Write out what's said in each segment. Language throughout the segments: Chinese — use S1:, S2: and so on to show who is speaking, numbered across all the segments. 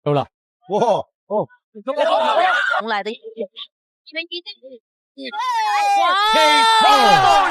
S1: 有了。
S2: 哇哦，
S3: 从来的。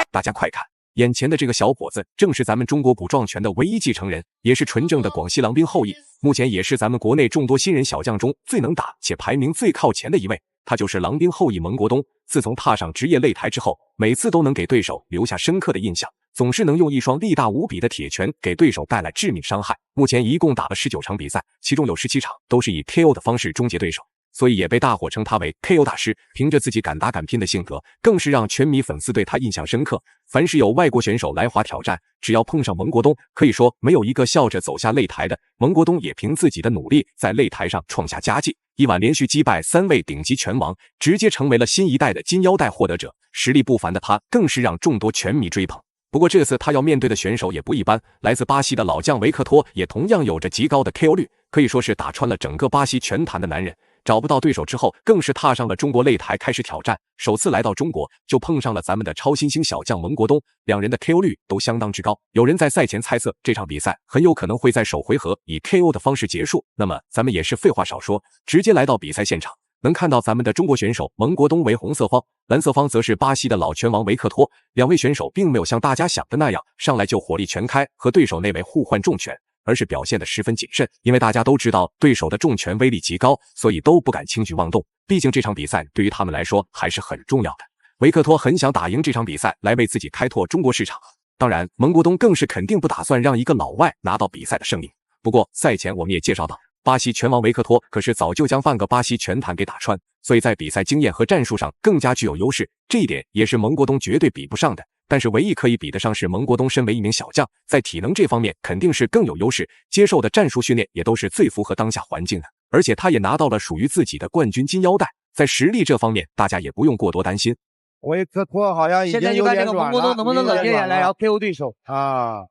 S4: 大家快看，眼前的这个小伙子正是咱们中国古壮拳的唯一继承人，也是纯正的广西郎兵后裔，目前也是咱们国内众多新人小将中最能打且排名最靠前的一位。他就是郎兵后裔蒙国东。自从踏上职业擂台之后，每次都能给对手留下深刻的印象，总是能用一双力大无比的铁拳给对手带来致命伤害。目前一共打了19场比赛，其中有17场都是以 KO 的方式终结对手，所以也被大伙称他为 KO 大师。凭着自己敢打敢拼的性格，更是让拳迷粉丝对他印象深刻。凡是有外国选手来华挑战，只要碰上蒙国东，可以说没有一个笑着走下擂台的。蒙国东也凭自己的努力，在擂台上创下佳绩，一晚连续击败3位顶级拳王，直接成为了新一代的金腰带获得者。实力不凡的他，更是让众多拳迷追捧。不过这次他要面对的选手也不一般，来自巴西的老将维克托也同样有着极高的 KO 率，可以说是打穿了整个巴西拳坛的男人。找不到对手之后，更是踏上了中国擂台开始挑战。首次来到中国，就碰上了咱们的超新星小将蒙国东，两人的 KO 率都相当之高。有人在赛前猜测这场比赛很有可能会在首回合以 KO 的方式结束。那么咱们也是废话少说，直接来到比赛现场。能看到咱们的中国选手蒙国东为红色方，蓝色方则是巴西的老拳王维克托。两位选手并没有像大家想的那样上来就火力全开和对手那位互换重拳，而是表现得十分谨慎，因为大家都知道对手的重拳威力极高，所以都不敢轻举妄动。毕竟这场比赛对于他们来说还是很重要的。维克托很想打赢这场比赛，来为自己开拓中国市场。当然，蒙国东更是肯定不打算让一个老外拿到比赛的胜利。不过赛前我们也介绍到，巴西拳王维克托可是早就将半个巴西拳坛给打穿，所以在比赛经验和战术上更加具有优势，这一点也是蒙国东绝对比不上的。但是唯一可以比得上是蒙国东身为一名小将，在体能这方面肯定是更有优势，接受的战术训练也都是最符合当下环境的，而且他也拿到了属于自己的冠军金腰带，在实力这方面大家也不用过多担心。
S2: 维克托好像已经
S5: 现在就看这个蒙国东能不能冷静下来，然后 KO 对手
S2: 啊。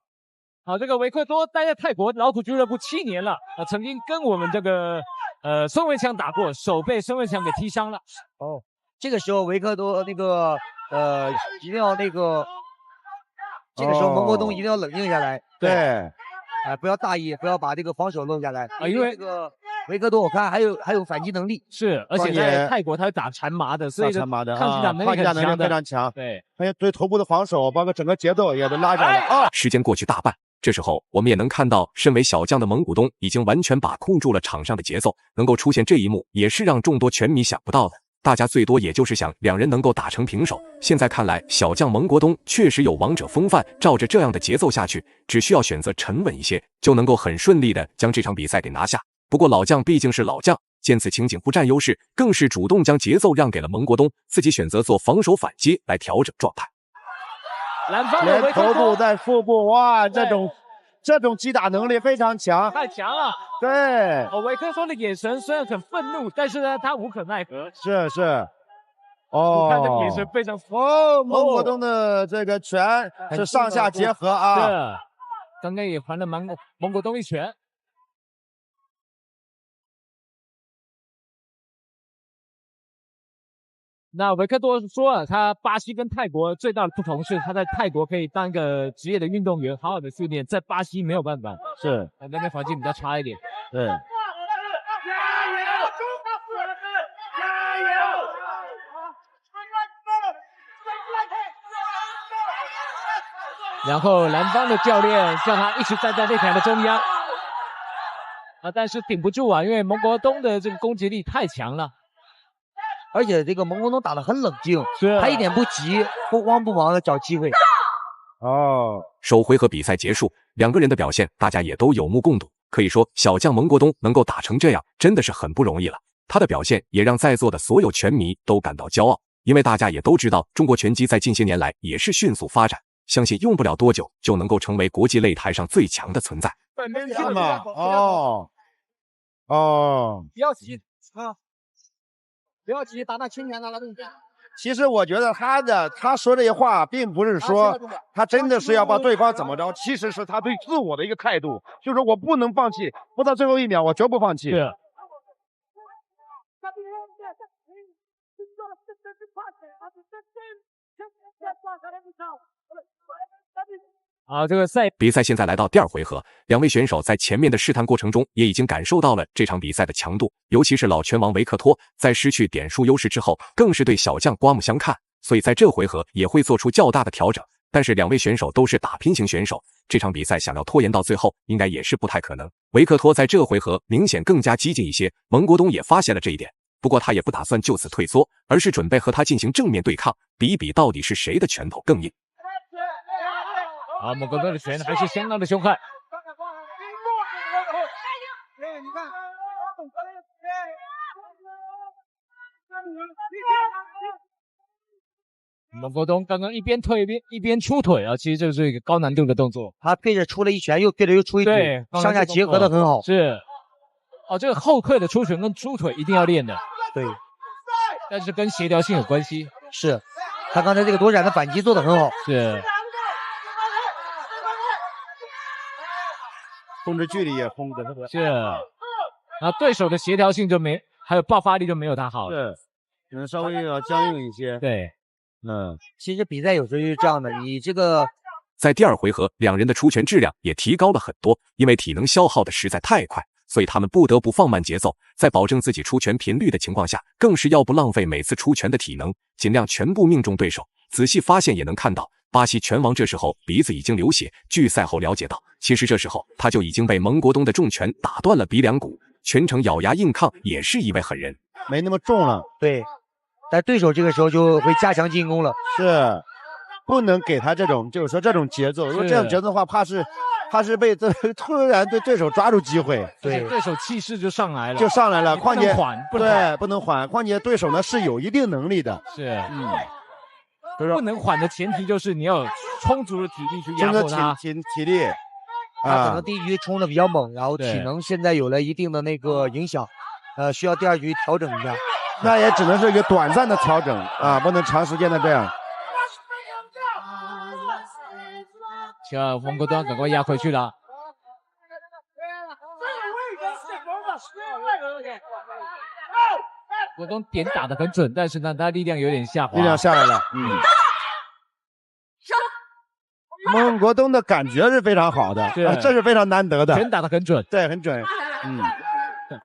S1: 好，这个维克多待在泰国老虎俱乐部7年了，曾经跟我们这个孙文强打过，手被孙文强给踢伤了。
S5: 哦，这个时候维克多那个一定要那个，这个时候蒙国东一定要冷静下来，
S2: 对，
S5: 不要大意，不要把这个防守弄下来
S1: 啊，因为
S5: 这个维克多我看还有反击能力，
S1: 是，而且在泰国他打缠麻的，所以
S2: 缠麻的
S1: 抗击打能力
S2: 非常强，
S1: 对，
S2: 而且对头部的防守，包括整个节奏也都拉上了啊。
S4: 时间过去大半。这时候，我们也能看到，身为小将的蒙古东已经完全把控住了场上的节奏，能够出现这一幕，也是让众多拳迷想不到的。大家最多也就是想两人能够打成平手，现在看来，小将蒙国东确实有王者风范，照着这样的节奏下去，只需要选择沉稳一些，就能够很顺利的将这场比赛给拿下。不过老将毕竟是老将，见此情景不占优势，更是主动将节奏让给了蒙国东，自己选择做防守反击来调整状态。
S1: 蓝方的维克
S2: 头部在腹部，哇，这种击打能力非常强，
S1: 太强了。
S2: 对，
S1: 维克托的眼神虽然很愤怒，但是呢，他无可奈何。
S2: 是，哦，
S1: 他的眼神非常
S2: 蒙国东的这个拳是上下结合啊，
S1: 是，刚刚也还了蒙国东一拳。那维克多说了，他巴西跟泰国最大的不同是，他在泰国可以当个职业的运动员，好好的训练，在巴西没有办法，
S2: 是，
S1: 那边环境比较差一点。
S2: 对。
S1: 然后蓝方的教练叫他一直站在擂台的中央，但是顶不住啊，因为蒙国东的这个攻击力太强了。
S5: 而且这个蒙国东打得很冷静，
S1: 是
S5: 他一点不急，不慌不忙的找机会。
S2: 哦，
S4: 首回合比赛结束，两个人的表现大家也都有目共睹。可以说，小将蒙国东能够打成这样，真的是很不容易了。他的表现也让在座的所有拳迷都感到骄傲，因为大家也都知道，中国拳击在近些年来也是迅速发展，相信用不了多久就能够成为国际擂台上最强的存在。
S2: 是吗？哦，
S5: 不要急啊！不要急，打轻拳了。
S2: 其实我觉得他说这些话，并不是说他真的是要把对方怎么着，其实是他对自我的一个态度，就是我不能放弃，不到最后一秒，我绝不放弃。
S1: 是。啊，这个赛
S4: 比赛现在来到第2回合，两位选手在前面的试探过程中也已经感受到了这场比赛的强度，尤其是老拳王维克托在失去点数优势之后，更是对小将刮目相看，所以在这回合也会做出较大的调整。但是两位选手都是打拼型选手，这场比赛想要拖延到最后，应该也是不太可能。维克托在这回合明显更加激进一些，蒙国东也发现了这一点，不过他也不打算就此退缩，而是准备和他进行正面对抗，比一比到底是谁的拳头更硬。
S1: 啊，蒙国东的拳还是相当的凶悍。蒙国东刚刚一边退一边出腿啊，其实这是一个高难度的动作。
S5: 他对着出了一拳，又对着又出一腿，
S1: 对，
S5: 上下结合的很好。
S1: 是，哦，这个后退的出拳跟出腿一定要练的。
S5: 对，
S1: 但是跟协调性有关系。
S5: 是，他刚才这个躲闪的反击做得很好。
S1: 是，
S2: 控制距离也控制得特别。
S1: 是，然后对手的协调性就没，还有爆发力就没有他好。
S2: 是，可能稍微要僵硬一些。
S1: 对。
S5: 其实比赛有时候就是这样的，你这个
S4: 在第2回合，两人的出拳质量也提高了很多，因为体能消耗的实在太快，所以他们不得不放慢节奏，在保证自己出拳频率的情况下，更是要不浪费每次出拳的体能，尽量全部命中对手。仔细发现也能看到，巴西拳王这时候鼻子已经流血，据赛后了解到，其实这时候他就已经被蒙国东的重拳打断了鼻梁骨，全程咬牙硬抗，也是一位狠人。
S2: 没那么重了。
S5: 对。但对手这个时候就会加强进攻了，
S2: 是不能给他这种，就是说这种节奏。如果这种节奏的话，怕是被突然对对手抓住机会，
S1: 对手气势就上来
S2: 了，况且
S1: 不能缓，
S2: 况且对手呢是有一定能力的，
S1: 是不能缓的前提就是你要有充足的体力去压迫他，
S2: 体力。
S5: 他可能第一局冲的比较猛，然后体能现在有了一定的那个影响，需要第2局调整一下。
S2: 那也只能是一个短暂的调整啊，不能长时间的这样。
S1: 希望蒙国东赶快压回去了。国东点打得很准，但是呢，他力量有点下滑。
S2: 力量下来了，蒙国东的感觉是非常好的，这是非常难得的。
S1: 拳打得很准，
S2: 对，很准。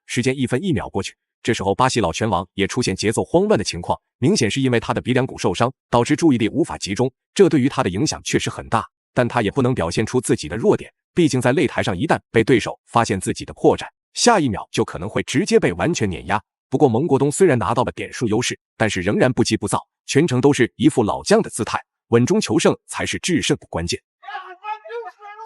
S4: 时间1分1秒过去。这时候，巴西老拳王也出现节奏慌乱的情况，明显是因为他的鼻梁骨受伤，导致注意力无法集中，这对于他的影响确实很大。但他也不能表现出自己的弱点，毕竟在擂台上一旦被对手发现自己的破绽，下一秒就可能会直接被完全碾压。不过蒙国东虽然拿到了点数优势，但是仍然不急不躁，全程都是一副老将的姿态，稳中求胜才是制胜的关键。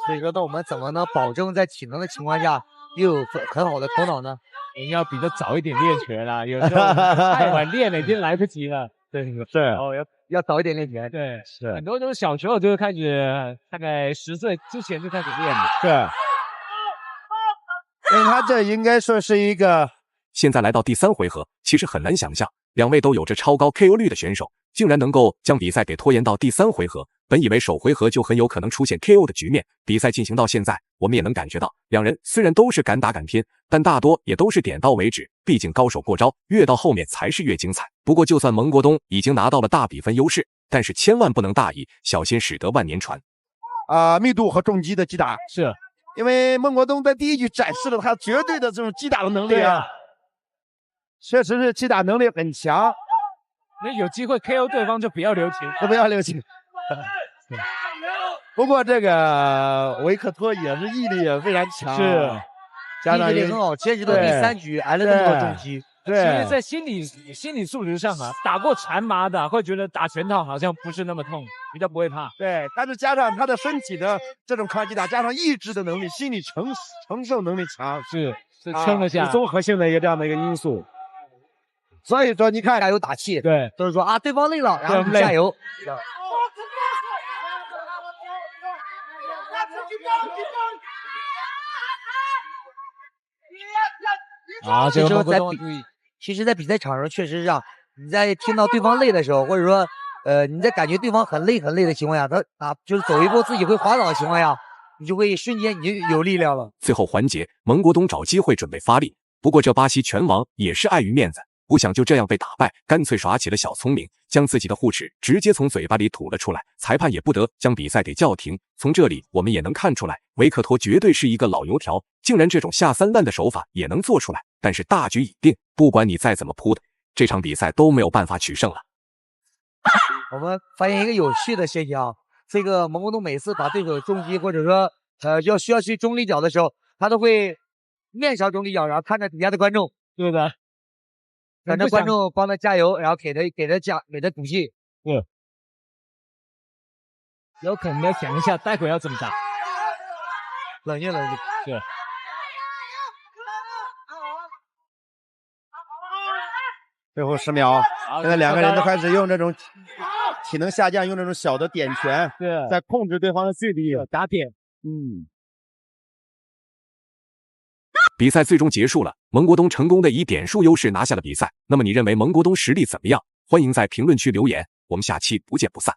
S5: 所以说，那我们怎么能保证在体能的情况下又有很好的头脑呢？
S1: 你要比他早一点练拳啦，有时候太晚练了已经来不及了。对，
S2: 是
S5: 哦，要早一点练拳。
S1: 对，
S2: 是
S1: 很多都是小时候就开始，大概10岁之前就开始练了。
S2: 是，因为他这应该说是一个。
S4: 现在来到第3回合，其实很难想象，两位都有着超高 KO 率的选手，竟然能够将比赛给拖延到第3回合。本以为首回合就很有可能出现 KO 的局面，比赛进行到现在，我们也能感觉到，两人虽然都是敢打敢拼，但大多也都是点到为止。毕竟高手过招，越到后面才是越精彩。不过就算蒙国东已经拿到了大比分优势，但是千万不能大意，小心驶得万年船。
S2: 密度和重击的击打，
S1: 是
S2: 因为蒙国东在第1局展示了他绝对的这种击打的能力啊，确实是击打能力很强。
S1: 那有机会 KO 对方就不要留情，
S2: 不要留情。不过这个维克托也是毅力也非常强，
S1: 是，
S2: 加上
S5: 毅力很好，坚持到第3局挨了那么多重击。
S1: 对，其实在心理素质上啊，打过缠麻的会觉得打拳套好像不是那么痛，比较不会怕。
S2: 对，但是加上他的身体的这种抗击打，加上意志的能力，心理承受能力强，
S1: 是撑了下，
S2: 综合性的一个这样的一个因素。所以说你看，
S5: 加油打气，
S1: 对，
S5: 都是说啊，对方累了，然后你加油。
S1: 啊，这个
S5: 其实，在比赛场上确实是这样，你在听到对方累的时候，或者说，你在感觉对方很累的情况下，他就是走一步自己会滑倒的情况下，你就会瞬间你就有力量了。
S4: 最后环节，蒙国东找机会准备发力，不过这巴西拳王也是碍于面子，不想就这样被打败，干脆耍起了小聪明，将自己的护齿直接从嘴巴里吐了出来，裁判也不得将比赛给叫停。从这里我们也能看出来，维克托绝对是一个老油条，竟然这种下三滥的手法也能做出来。但是大局已定，不管你再怎么扑的，这场比赛都没有办法取胜了。
S5: 我们发现一个有趣的现象，这个蒙古东每次把对手重击或者说需要去中立脚的时候，他都会面朝中立脚，然后看着底下的观众，对不对？让这观众帮他加油，然后给他鼓气。
S1: 有可能要想一下待会要怎么打。
S5: 冷静冷静。
S1: 对。
S2: 最后10秒，现在2个人都开始用这种体能下降，用这种小的点拳，
S1: 对，
S2: 在控制对方的距离，
S1: 打点。
S4: 比赛最终结束了，蒙国东成功的以点数优势拿下了比赛。那么你认为蒙国东实力怎么样？欢迎在评论区留言，我们下期不见不散。